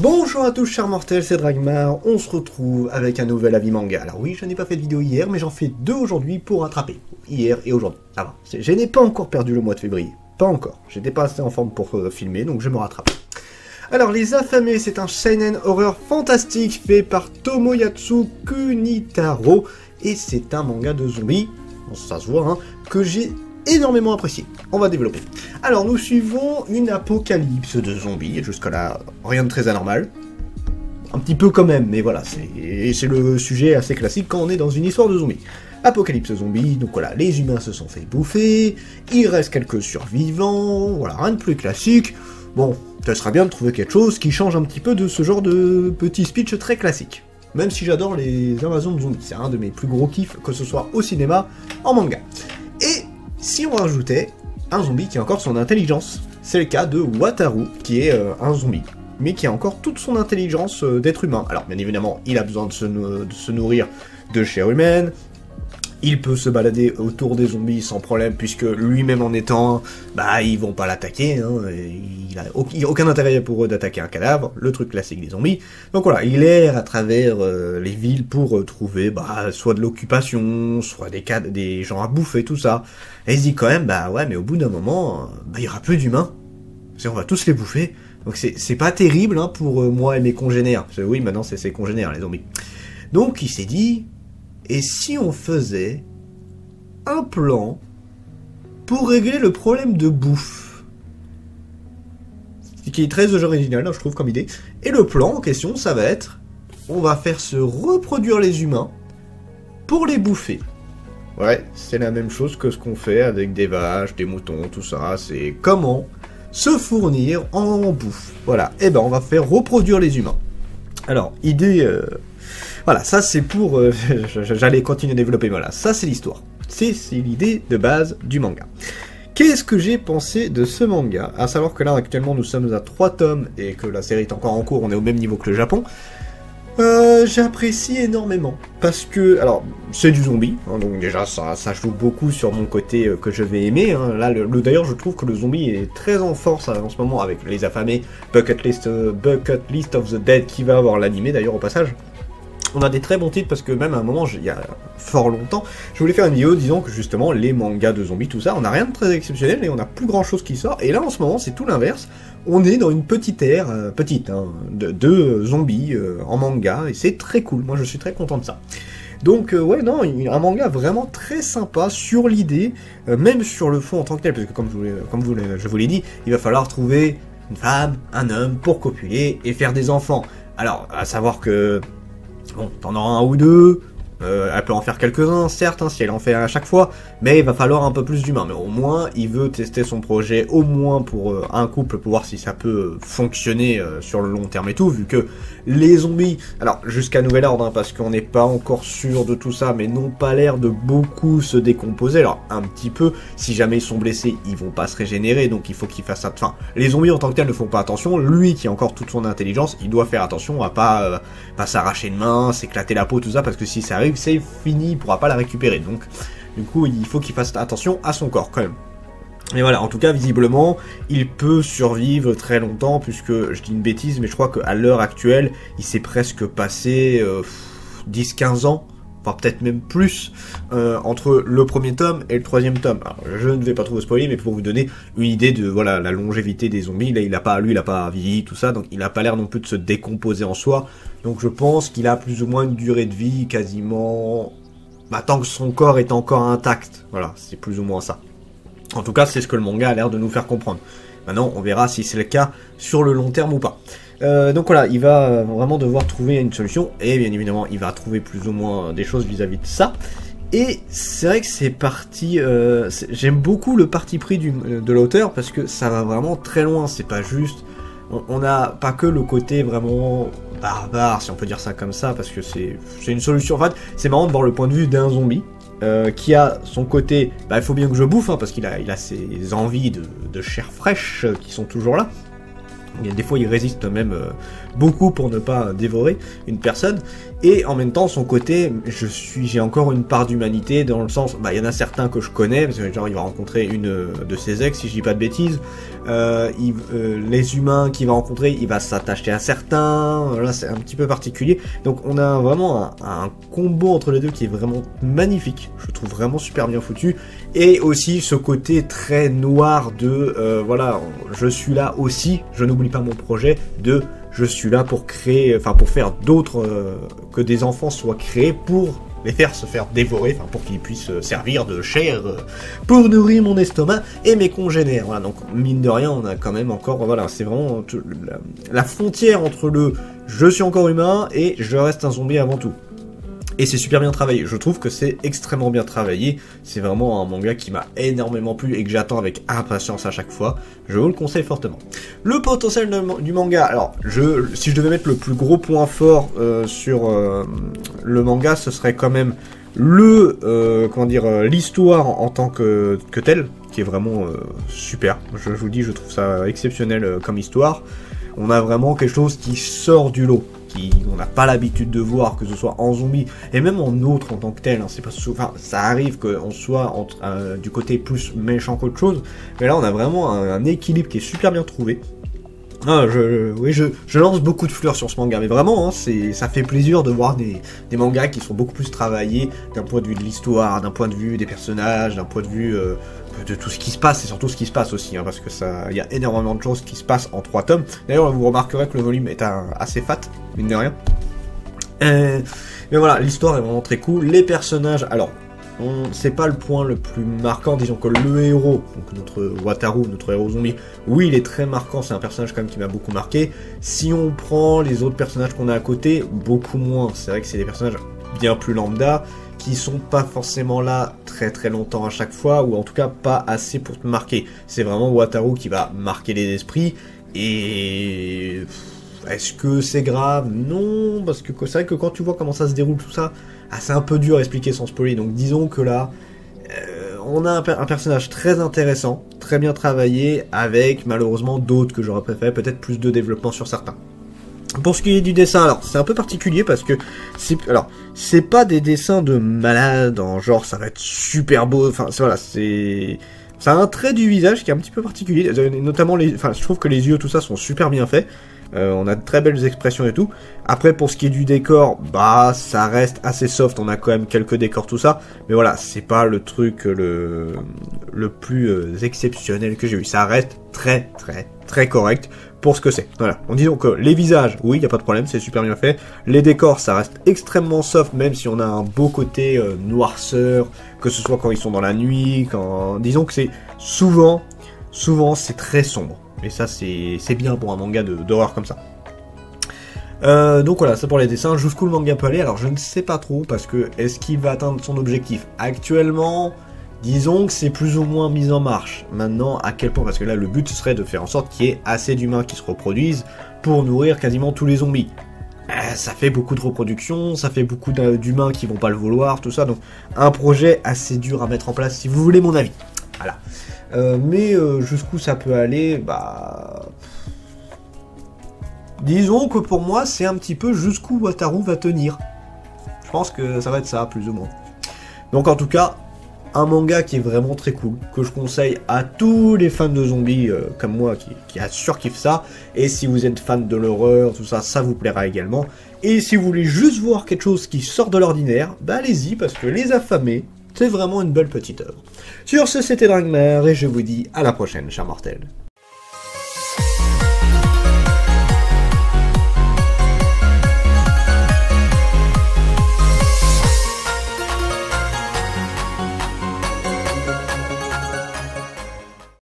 Bonjour à tous chers mortels, c'est Dragmar, on se retrouve avec un nouvel avis manga. Alors oui, je n'ai pas fait de vidéo hier, mais j'en fais deux aujourd'hui pour rattraper. Hier et aujourd'hui. Ça va. Je n'ai pas encore perdu le mois de février. Pas encore. J'étais pas assez en forme pour filmer, donc je me rattrape. Alors, Les Affamés, c'est un seinen horreur fantastique fait par Tomoyatsu Kunitaro. Et c'est un manga de zombies, ça se voit, hein, que j'ai énormément apprécié. On va développer. Alors, nous suivons une apocalypse de zombies, et jusqu'à là, rien de très anormal. Un petit peu quand même, mais voilà, c'est le sujet assez classique quand on est dans une histoire de zombies. Apocalypse zombie, donc voilà, les humains se sont fait bouffer, il reste quelques survivants, voilà, rien de plus classique. Bon, ça serait bien de trouver quelque chose qui change un petit peu de ce genre de petit speech très classique. Même si j'adore les invasions de zombies, c'est un de mes plus gros kiffs, que ce soit au cinéma, en manga. Et si on rajoutait un zombie qui a encore son intelligence, c'est le cas de Wataru, qui est un zombie, mais qui a encore toute son intelligence d'être humain. Alors bien évidemment, il a besoin de se nourrir de chair humaine, il peut se balader autour des zombies sans problème, puisque lui-même en étant un, bah ils vont pas l'attaquer, hein, il a aucun intérêt pour eux d'attaquer un cadavre, le truc classique des zombies. Donc voilà, il erre à travers les villes pour trouver bah, soit de l'occupation, soit des gens à bouffer, tout ça. Et il se dit quand même, bah ouais, mais au bout d'un moment, bah, il y aura plus d'humains, on va tous les bouffer. Donc c'est pas terrible hein, pour moi et mes congénères, parce que oui, maintenant c'est ses congénères, les zombies. Donc il s'est dit... Et si on faisait un plan pour régler le problème de bouffe, qui est très original, je trouve, comme idée. Et le plan en question, ça va être, on va faire se reproduire les humains pour les bouffer. Ouais, c'est la même chose que ce qu'on fait avec des vaches, des moutons, tout ça. C'est comment se fournir en bouffe. Voilà, et ben on va faire reproduire les humains. Alors, idée... Voilà, ça c'est pour... j'allais continuer à développer, voilà, ça c'est l'histoire. C'est l'idée de base du manga. Qu'est-ce que j'ai pensé de ce manga? À savoir que là, actuellement, nous sommes à 3 tomes, et que la série est encore en cours, on est au même niveau que le Japon. J'apprécie énormément. Parce que, alors, c'est du zombie, hein, donc déjà, ça joue beaucoup sur mon côté que je vais aimer. Hein. Là, d'ailleurs, je trouve que le zombie est très en force en ce moment, avec Les Affamés, Bucket List of the Dead, qui va avoir l'animé, d'ailleurs, au passage. On a des très bons titres parce que même à un moment, il y a fort longtemps, je voulais faire une vidéo disant que justement les mangas de zombies, tout ça, on n'a rien de très exceptionnel et on n'a plus grand chose qui sort. Et là en ce moment, c'est tout l'inverse. On est dans une petite ère, de zombies en manga et c'est très cool. Moi je suis très content de ça. Donc ouais, non, un manga vraiment très sympa sur l'idée, même sur le fond en tant que tel, parce que comme je vous l'ai dit, il va falloir trouver une femme, un homme pour copuler et faire des enfants. Alors, à savoir que... Bon, t'en auras un ou deux, elle peut en faire quelques-uns, certes, hein, si elle en fait à chaque fois, mais il va falloir un peu plus d'humains. Mais au moins, il veut tester son projet, au moins pour un couple, pour voir si ça peut fonctionner sur le long terme et tout, vu que les zombies, alors jusqu'à nouvel ordre, hein, parce qu'on n'est pas encore sûr de tout ça, mais n'ont pas l'air de beaucoup se décomposer. Alors, un petit peu, si jamais ils sont blessés, ils vont pas se régénérer, donc il faut qu'ils fassent ça. Enfin, les zombies en tant que tels ne font pas attention, lui qui a encore toute son intelligence, il doit faire attention à pas s'arracher une main, s'éclater la peau, tout ça, parce que si ça arrive, c'est fini, il pourra pas la récupérer. Donc, du coup, il faut qu'il fasse attention à son corps, quand même. Et voilà, en tout cas, visiblement, il peut survivre très longtemps, puisque, je dis une bêtise, mais je crois qu'à l'heure actuelle, il s'est presque passé 10-15 ans, enfin peut-être même plus, entre le premier tome et le troisième tome. Alors, je ne vais pas trop spoiler, mais pour vous donner une idée de voilà la longévité des zombies, là, il a pas vieilli, tout ça, donc il a pas l'air non plus de se décomposer en soi, donc je pense qu'il a plus ou moins une durée de vie quasiment... Bah, tant que son corps est encore intact, voilà, c'est plus ou moins ça. En tout cas, c'est ce que le manga a l'air de nous faire comprendre. Maintenant, on verra si c'est le cas sur le long terme ou pas. Donc voilà, il va vraiment devoir trouver une solution, et bien évidemment, il va trouver plus ou moins des choses vis-à-vis de ça. Et c'est vrai que c'est parti... j'aime beaucoup le parti pris de l'auteur, parce que ça va vraiment très loin, c'est pas juste... On n'a pas que le côté vraiment barbare, si on peut dire ça comme ça, parce que c'est une solution. En fait, c'est marrant de voir le point de vue d'un zombie, qui a son côté, bah il faut bien que je bouffe, hein, parce qu'il a ses envies de chair fraîche qui sont toujours là. Et des fois, il résiste même beaucoup pour ne pas dévorer une personne. Et en même temps, son côté, j'ai encore une part d'humanité dans le sens, il y en a certains que je connais, parce que genre, il va rencontrer une de ses ex, si je dis pas de bêtises. Les humains qu'il va rencontrer, il va s'attacher à certains. Là, c'est un petit peu particulier. Donc, on a vraiment un combo entre les deux qui est vraiment magnifique. Je le trouve vraiment super bien foutu. Et aussi ce côté très noir de, voilà, je suis là aussi, je n'oublie pas mon projet de je suis là pour créer, enfin pour faire d'autres, que des enfants soient créés pour les faire se faire dévorer, enfin pour qu'ils puissent servir de chair pour nourrir mon estomac et mes congénères. Voilà, donc mine de rien, on a quand même encore, voilà, c'est vraiment la frontière entre le je suis encore humain et je reste un zombie avant tout. Et c'est super bien travaillé, je trouve que c'est extrêmement bien travaillé, c'est vraiment un manga qui m'a énormément plu et que j'attends avec impatience à chaque fois, je vous le conseille fortement. Le potentiel du manga, alors si je devais mettre le plus gros point fort sur le manga, ce serait quand même l'histoire en tant que telle, qui est vraiment super, je vous dis, je trouve ça exceptionnel comme histoire. On a vraiment quelque chose qui sort du lot, on n'a pas l'habitude de voir, que ce soit en zombie, et même en autre en tant que tel, hein, c'est pas souvent, ça arrive qu'on soit du côté plus méchant qu'autre chose, mais là on a vraiment un équilibre qui est super bien trouvé. Ah, je lance beaucoup de fleurs sur ce manga, mais vraiment, hein, ça fait plaisir de voir des mangas qui sont beaucoup plus travaillés d'un point de vue de l'histoire, d'un point de vue des personnages, d'un point de vue de tout ce qui se passe, et surtout ce qui se passe aussi, hein, parce que il y a énormément de choses qui se passent en 3 tomes. D'ailleurs, vous remarquerez que le volume est assez fat, mine de rien. Mais voilà, l'histoire est vraiment très cool. Les personnages, alors, c'est pas le point le plus marquant, disons que le héros, donc notre Wataru, notre héros zombie, oui il est très marquant, c'est un personnage quand même qui m'a beaucoup marqué. Si on prend les autres personnages qu'on a à côté, beaucoup moins, c'est vrai que c'est des personnages bien plus lambda, qui sont pas forcément là très très longtemps à chaque fois, ou en tout cas pas assez pour te marquer. C'est vraiment Wataru qui va marquer les esprits, et... Est-ce que c'est grave? Non, parce que c'est vrai que quand tu vois comment ça se déroule tout ça, c'est un peu dur à expliquer sans spoiler, donc disons que là, on a un personnage très intéressant, très bien travaillé, avec malheureusement d'autres que j'aurais préféré, peut-être plus de développement sur certains. Pour ce qui est du dessin, alors c'est un peu particulier parce que c'est pas des dessins de malade, en genre ça va être super beau, enfin voilà, ça a un trait du visage qui est un petit peu particulier, notamment je trouve que les yeux, tout ça sont super bien faits. On a de très belles expressions et tout. Après, pour ce qui est du décor, ça reste assez soft. On a quand même quelques décors, tout ça. Mais voilà, c'est pas le truc le plus exceptionnel que j'ai eu. Ça reste très, très, très correct pour ce que c'est. Voilà. On dit donc les visages, oui, y a pas de problème, c'est super bien fait. Les décors, ça reste extrêmement soft, même si on a un beau côté noirceur, que ce soit quand ils sont dans la nuit, disons que c'est souvent, c'est très sombre. Et ça, c'est bien pour un manga d'horreur comme ça. Donc voilà, ça pour les dessins. Jusqu'où le manga peut aller, alors je ne sais pas trop, parce que est-ce qu'il va atteindre son objectif? Actuellement, disons que c'est plus ou moins mis en marche. Maintenant, à quel point? Parce que là, le but serait de faire en sorte qu'il y ait assez d'humains qui se reproduisent pour nourrir quasiment tous les zombies. Ça fait beaucoup de reproduction, ça fait beaucoup d'humains qui vont pas le vouloir, tout ça. Donc, un projet assez dur à mettre en place, si vous voulez mon avis. Voilà. Mais jusqu'où ça peut aller, disons que pour moi c'est un petit peu jusqu'où Wataru va tenir. Je pense que ça va être ça, plus ou moins. Donc en tout cas, un manga qui est vraiment très cool, que je conseille à tous les fans de zombies comme moi qui surkiffent ça. Et si vous êtes fan de l'horreur, tout ça, ça vous plaira également. Et si vous voulez juste voir quelque chose qui sort de l'ordinaire, allez-y, parce que Les Affamés, c'est vraiment une belle petite œuvre. Sur ce, c'était Dragmar, et je vous dis à la prochaine, chers mortels.